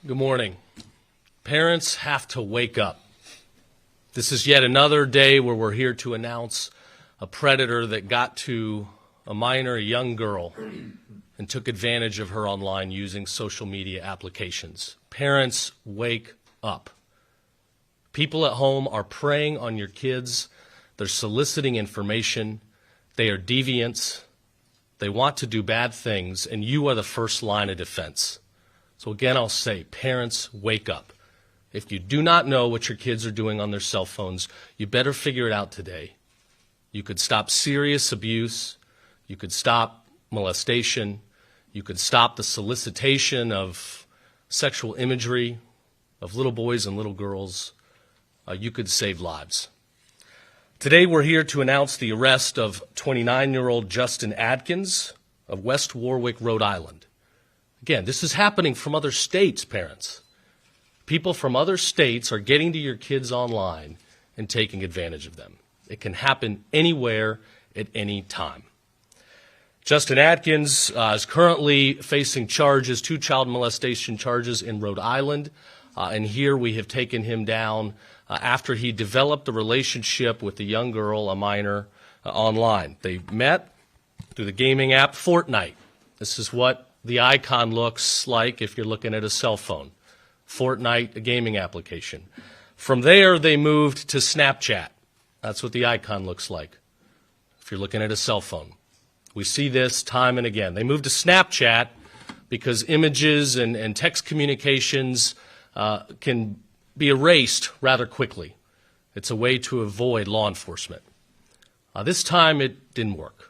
Good morning. Parents have to wake up. This is yet another day where we're here to announce a predator that got to a minor, a young girl, and took advantage of her online using social media applications. Parents, wake up. People at home are preying on your kids. They're soliciting information. They are deviants. They want to do bad things, and you are the first line of defense. So again, I'll say, parents, wake up. If you do not know what your kids are doing on their cell phones, you better figure it out today. You could stop serious abuse. You could stop molestation. You could stop the solicitation of sexual imagery of little boys and little girls. You could save lives. Today we're here to announce the arrest of 29-year-old Justin Adkins of West Warwick, Rhode Island. Again, this is happening from other states, parents. People from other states are getting to your kids online and taking advantage of them. It can happen anywhere at any time. Justin Adkins is currently facing charges, 2 child molestation charges in Rhode Island. And here we have taken him down after he developed a relationship with a young girl, a minor, online. They met through the gaming app Fortnite. This is what the icon looks like if you're looking at a cell phone. Fortnite, a gaming application. From there, they moved to Snapchat. That's what the icon looks like if you're looking at a cell phone. We see this time and again. They moved to Snapchat because images and text communications can be erased rather quickly. It's a way to avoid law enforcement. This time, it didn't work.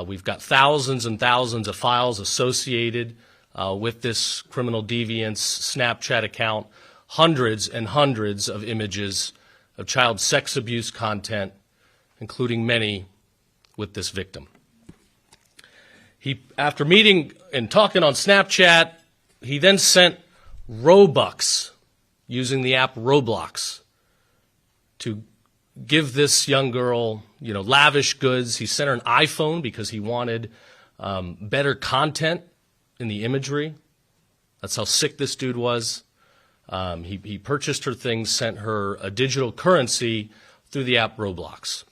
We've got thousands and thousands of files associated with this criminal deviance Snapchat account, hundreds and hundreds of images of child sex abuse content, including many with this victim. After meeting and talking on Snapchat, he then sent Robux using the app Roblox to give this young girl, lavish goods. He sent her an iPhone because he wanted better content in the imagery. That's how sick this dude was. He purchased her things, sent her a digital currency through the app Roblox.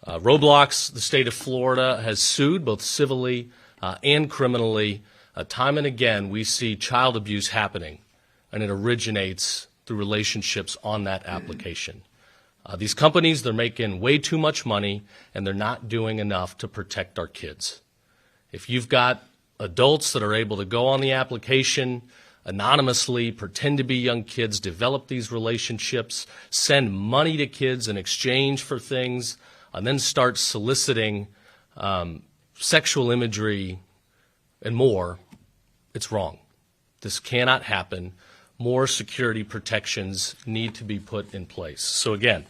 Roblox, the state of Florida, has sued both civilly and criminally. Time and again, we see child abuse happening, and it originates through relationships on that application. These companies, they're making way too much money, and they're not doing enough to protect our kids. If you've got adults that are able to go on the application anonymously, pretend to be young kids, develop these relationships, send money to kids in exchange for things, and then start soliciting sexual imagery and more, it's wrong. This cannot happen. More security protections need to be put in place. So again,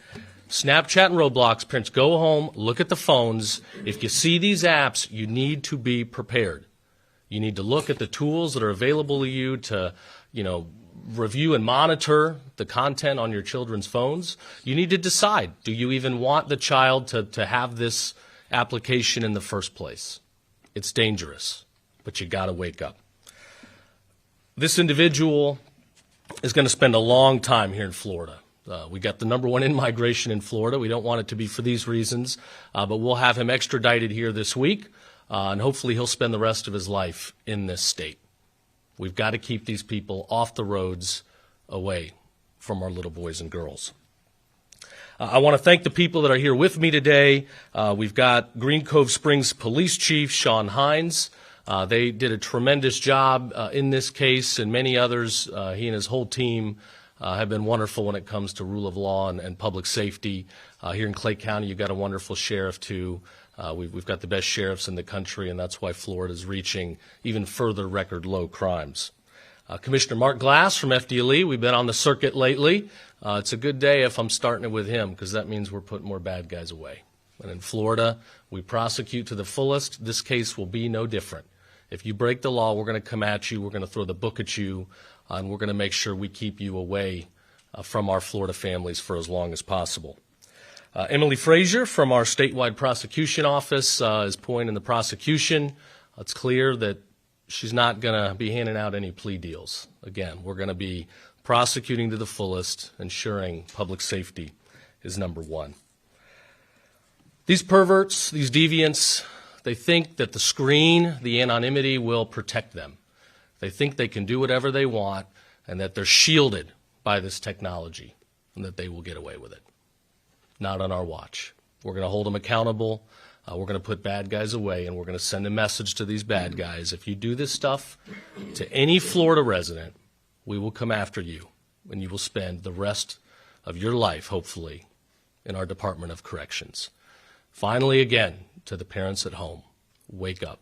Snapchat and Roblox, parents, go home, look at the phones. If you see these apps, you need to be prepared. You need to look at the tools that are available to you to, review and monitor the content on your children's phones. You need to decide, do you even want the child to have this application in the first place? It's dangerous, but you got to wake up. This individual is going to spend a long time here in Florida. We got the #1 in-migration in Florida. We don't want it to be for these reasons, but we'll have him extradited here this week, and hopefully he'll spend the rest of his life in this state. We've got to keep these people off the roads, away from our little boys and girls. I want to thank the people that are here with me today. We've got Green Cove Springs Police Chief Sean Hines. They did a tremendous job in this case and many others. He and his whole team have been wonderful when it comes to rule of law and public safety. Here in Clay County, you've got a wonderful sheriff, too. We've got the best sheriffs in the country, and that's why Florida is reaching even further record low crimes. Commissioner Mark Glass from FDLE, we've been on the circuit lately. It's a good day if I'm starting it with him, because that means we're putting more bad guys away. And in Florida, we prosecute to the fullest. This case will be no different. If you break the law, we're going to come at you, we're going to throw the book at you, and we're going to make sure we keep you away from our Florida families for as long as possible. Emily Frazier from our statewide prosecution office is pointing the prosecution. It's clear that she's not going to be handing out any plea deals. Again, we're going to be prosecuting to the fullest, ensuring public safety is number one. These perverts, these deviants, they think that the screen, the anonymity will protect them. They think they can do whatever they want and that they're shielded by this technology and that they will get away with it. Not on our watch. We're going to hold them accountable. We're going to put bad guys away, and we're going to send a message to these bad guys. If you do this stuff to any Florida resident, we will come after you, and you will spend the rest of your life, hopefully, in our Department of Corrections. Finally, again, to the parents at home, wake up.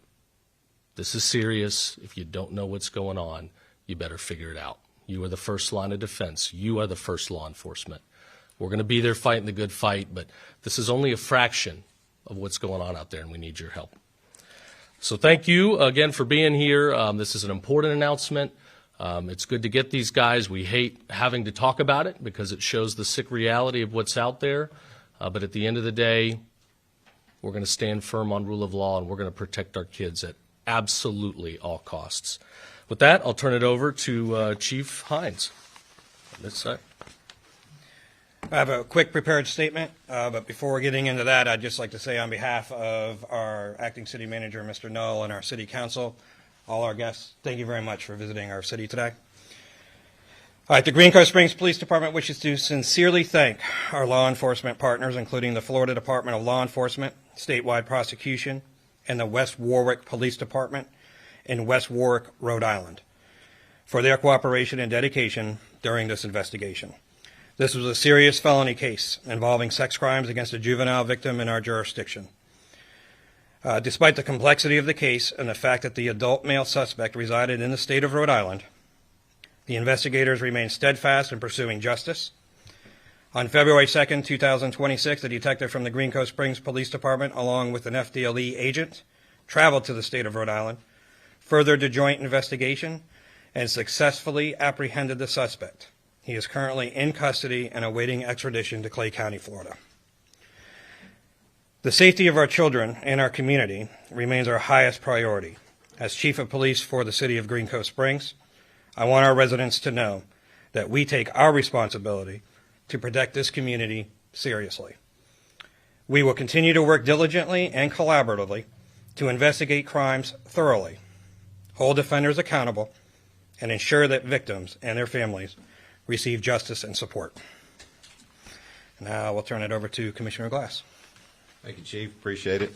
This is serious. If you don't know what's going on, you better figure it out. You are the first line of defense. You are the first law enforcement. We're going to be there fighting the good fight, but this is only a fraction of what's going on out there, and we need your help. So thank you again for being here. This is an important announcement. It's good to get these guys. We hate having to talk about it because it shows the sick reality of what's out there. But at the end of the day, we're going to stand firm on rule of law, and we're going to protect our kids at absolutely all costs. With that, I'll turn it over to Chief Hines. On this side. I have a quick prepared statement, but before getting into that, I'd just like to say on behalf of our acting city manager, Mr. Null, and our city council, all our guests, thank you very much for visiting our city today. All right, the Green Cove Springs Police Department wishes to sincerely thank our law enforcement partners, including the Florida Department of Law Enforcement, Statewide Prosecution, and the West Warwick Police Department in West Warwick, Rhode Island, for their cooperation and dedication during this investigation. This was a serious felony case involving sex crimes against a juvenile victim in our jurisdiction. Despite the complexity of the case and the fact that the adult male suspect resided in the state of Rhode Island, the investigators remained steadfast in pursuing justice. On February 2nd, 2026, a detective from the Green Cove Springs Police Department, along with an FDLE agent, traveled to the state of Rhode Island, furthered the joint investigation, and successfully apprehended the suspect. He is currently in custody and awaiting extradition to Clay County, Florida. The safety of our children and our community remains our highest priority. As Chief of Police for the City of Green Cove Springs, I want our residents to know that we take our responsibility to protect this community seriously. We will continue to work diligently and collaboratively to investigate crimes thoroughly, hold offenders accountable, and ensure that victims and their families receive justice and support. Now we'll turn it over to Commissioner Glass. Thank you, Chief. Appreciate it.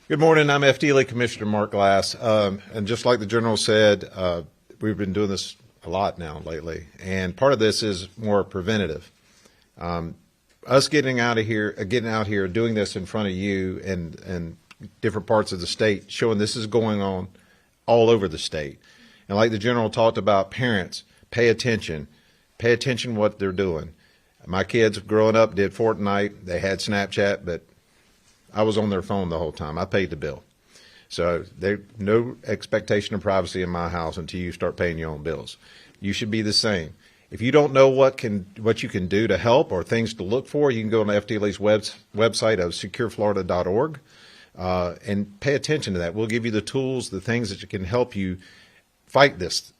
Good morning. I'm FDLE Commissioner Mark Glass. And just like the General said, we've been doing this a lot now lately. And part of this is more preventative. Us getting out here, doing this in front of you and different parts of the state, showing this is going on all over the state. And like the General talked about, parents, pay attention what they're doing. My kids growing up did Fortnite. They had Snapchat, but I was on their phone the whole time. I paid the bill. So there's no expectation of privacy in my house until you start paying your own bills. You should be the same. If you don't know what you can do to help or things to look for, you can go on the FDLE's website of secureflorida.org and pay attention to that. We'll give you the tools, the things that can help you fight this,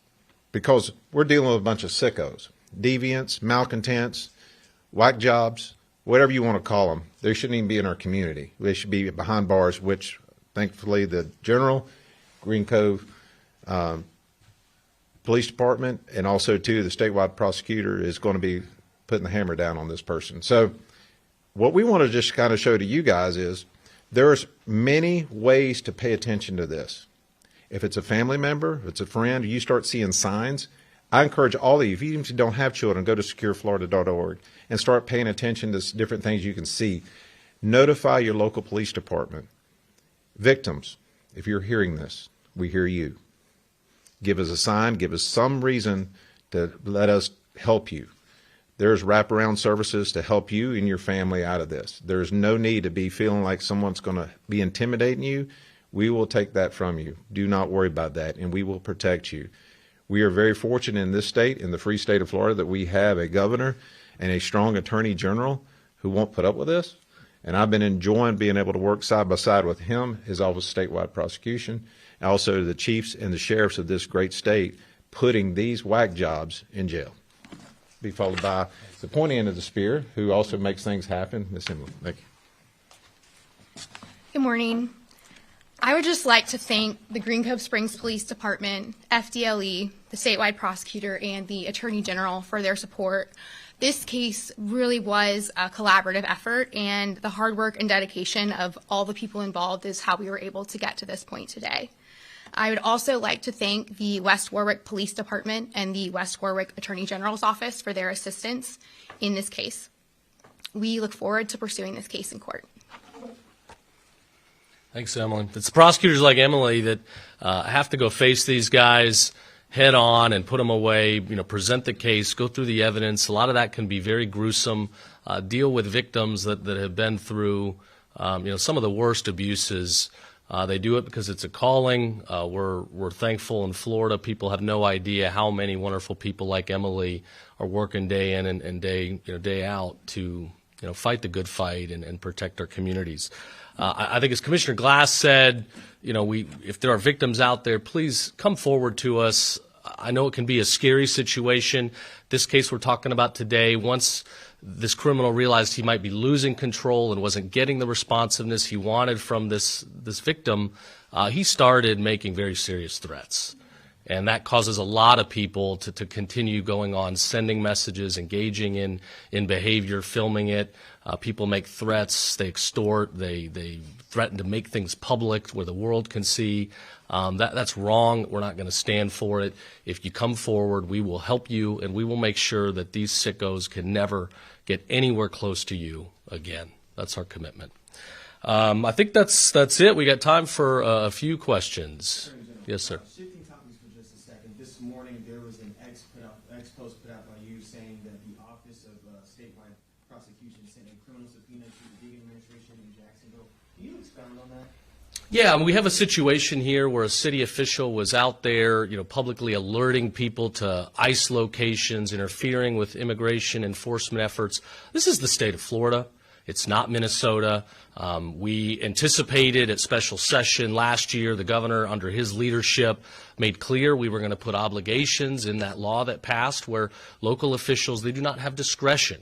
because we're dealing with a bunch of sickos, deviants, malcontents, whack jobs, whatever you want to call them. They shouldn't even be in our community. They should be behind bars, which thankfully the General, Green Cove Police Department, and also too the statewide prosecutor is going to be putting the hammer down on this person. So what we want to just kind of show to you guys is there's many ways to pay attention to this. If it's a family member, if it's a friend, you start seeing signs, I encourage all of you, even if you don't have children, go to secureflorida.org and start paying attention to different things you can see. Notify your local police department. Victims, if you're hearing this, we hear you. Give us a sign, give us some reason to let us help you. There's wraparound services to help you and your family out of this. There's no need to be feeling like someone's going to be intimidating you. We will take that from you. Do not worry about that, and we will protect you. We are very fortunate in this state, in the free state of Florida, that we have a governor and a strong attorney general who won't put up with this. And I've been enjoying being able to work side by side with him, his Office of Statewide Prosecution, and also the chiefs and the sheriffs of this great state, putting these whack jobs in jail. Be followed by the pointy end of the spear, who also makes things happen, Ms. Emily. Thank you. Good morning. I would just like to thank the Green Cove Springs Police Department, FDLE, the statewide prosecutor, and the Attorney General for their support. This case really was a collaborative effort, and the hard work and dedication of all the people involved is how we were able to get to this point today. I would also like to thank the West Warwick Police Department and the West Warwick Attorney General's Office for their assistance in this case. We look forward to pursuing this case in court. Thanks, Emily. It's prosecutors like Emily that have to go face these guys head on and put them away, present the case, go through the evidence. A lot of that can be very gruesome, deal with victims that have been through, some of the worst abuses. They do it because it's a calling. We're thankful in Florida. People have no idea how many wonderful people like Emily are working day in and day out to fight the good fight and protect our communities. I think as Commissioner Glass said, if there are victims out there, please come forward to us. I know it can be a scary situation. This case we're talking about today, once this criminal realized he might be losing control and wasn't getting the responsiveness he wanted from this victim, he started making very serious threats. And that causes a lot of people to continue going on, sending messages, engaging in behavior, filming it. People make threats, they extort, they threaten to make things public where the world can see. That's wrong. We're not going to stand for it. If you come forward, we will help you, and we will make sure that these sickos can never get anywhere close to you again. That's our commitment. I think that's it. We got time for a few questions. Yes, sir. Shifting topics for just a second. This morning there was an ex post put out by you saying that the Office of Statewide Prosecution sent a criminal subpoena to the Deegan administration in Jacksonville. Can you expound on that? Yeah, we have a situation here where a city official was out there, publicly alerting people to ICE locations, interfering with immigration enforcement efforts. This is the state of Florida. It's not Minnesota. We anticipated at special session last year, the governor, under his leadership, made clear we were going to put obligations in that law that passed where local officials, they do not have discretion.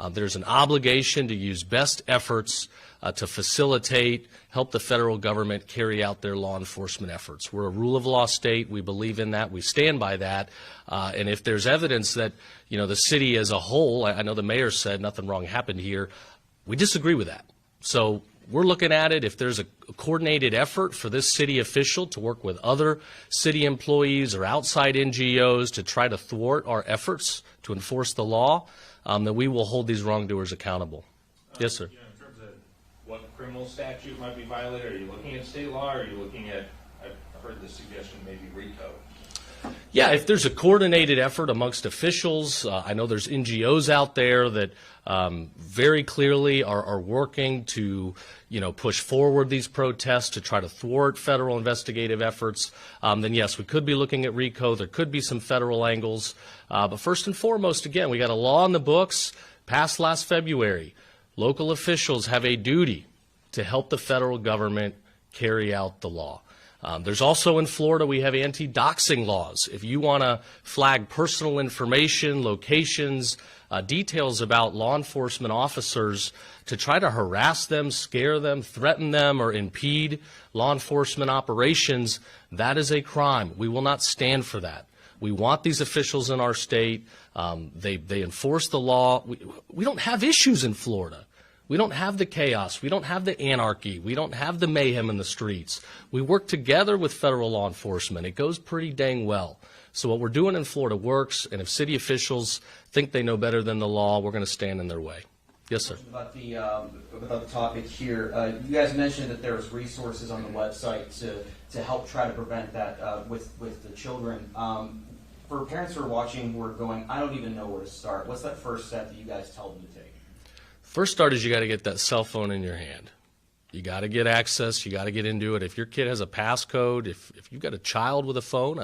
There's an obligation to use best efforts to facilitate, help the federal government carry out their law enforcement efforts. We're a rule of law state. We believe in that. We stand by that. And if there's evidence that, the city as a whole, I know the mayor said nothing wrong happened here, we disagree with that. So we're looking at it. If there's a coordinated effort for this city official to work with other city employees or outside NGOs to try to thwart our efforts to enforce the law, then we will hold these wrongdoers accountable. Yes, sir. In terms of what criminal statute might be violated, are you looking at state law, or are you looking at, I've heard the suggestion maybe RICO? Yeah, if there's a coordinated effort amongst officials, I know there's NGOs out there that very clearly are working to, push forward these protests to try to thwart federal investigative efforts, then yes, we could be looking at RICO. There could be some federal angles. But first and foremost, again, we got a law in the books passed last February. Local officials have a duty to help the federal government carry out the law. There's also in Florida, we have anti-doxing laws. If you want to flag personal information, locations, details about law enforcement officers to try to harass them, scare them, threaten them, or impede law enforcement operations, that is a crime. We will not stand for that. We want these officials in our state. They enforce the law. We don't have issues in Florida. We don't have the chaos. We don't have the anarchy. We don't have the mayhem in the streets. We work together with federal law enforcement. It goes pretty dang well. So what we're doing in Florida works, and if city officials think they know better than the law, we're going to stand in their way. Yes, sir. About the topic here, you guys mentioned that there's resources on the website to help try to prevent that with the children. For parents who are watching who are going, I don't even know where to start, what's that first step that you guys tell them to take? First start is you got to get that cell phone in your hand. You got to get access. You got to get into it. If your kid has a passcode, if you've got a child with a phone,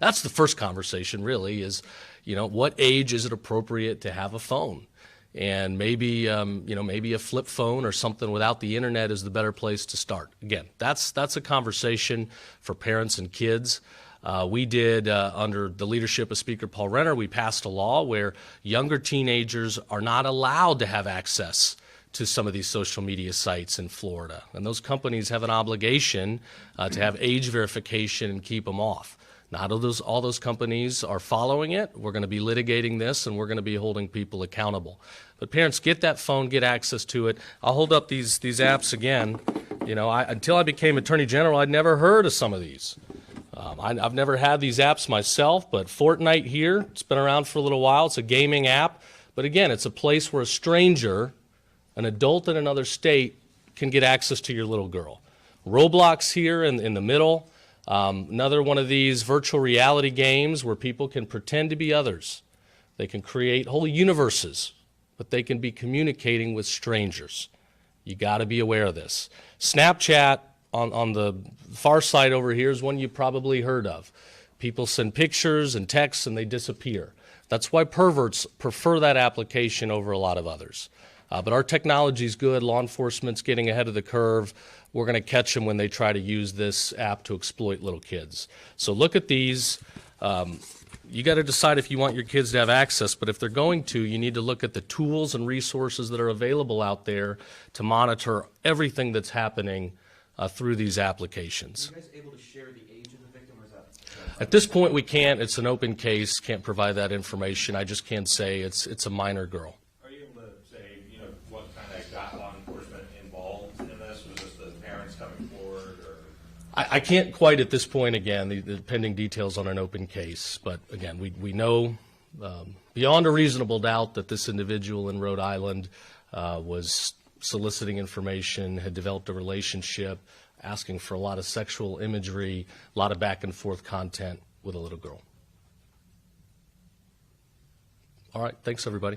that's the first conversation really is, what age is it appropriate to have a phone? And maybe, maybe a flip phone or something without the internet is the better place to start. Again, that's a conversation for parents and kids. We did, under the leadership of Speaker Paul Renner, we passed a law where younger teenagers are not allowed to have access to some of these social media sites in Florida. And those companies have an obligation to have age verification and keep them off. Not all those companies are following it. We're going to be litigating this, and we're going to be holding people accountable. But parents, get that phone, get access to it. I'll hold up these apps again. Until I became Attorney General, I'd never heard of some of these. I've never had these apps myself, but Fortnite here, it's been around for a little while. It's a gaming app. But again, it's a place where a stranger, an adult in another state, can get access to your little girl. Roblox here in the middle. Another one of these virtual reality games where people can pretend to be others. They can create whole universes, but they can be communicating with strangers. You got to be aware of this. Snapchat on the far side over here is one you probably heard of. People send pictures and texts and they disappear. That's why perverts prefer that application over a lot of others. But our technology is good. Law enforcement's getting ahead of the curve. We're going to catch them when they try to use this app to exploit little kids. So look at these. You got to decide if you want your kids to have access, but if they're going to, you need to look at the tools and resources that are available out there to monitor everything that's happening through these applications. Are you guys able to share the age of the victim, or is that? At this point, we can't. It's an open case. Can't provide that information. I just can't say it's a minor girl. Are you able to say, what kind of got law enforcement involved in this? Was this the parents coming forward, or? I can't quite at this point, again, the pending details on an open case. But again, we know beyond a reasonable doubt that this individual in Rhode Island was soliciting information, had developed a relationship, asking for a lot of sexual imagery, a lot of back and forth content with a little girl. All right, thanks everybody.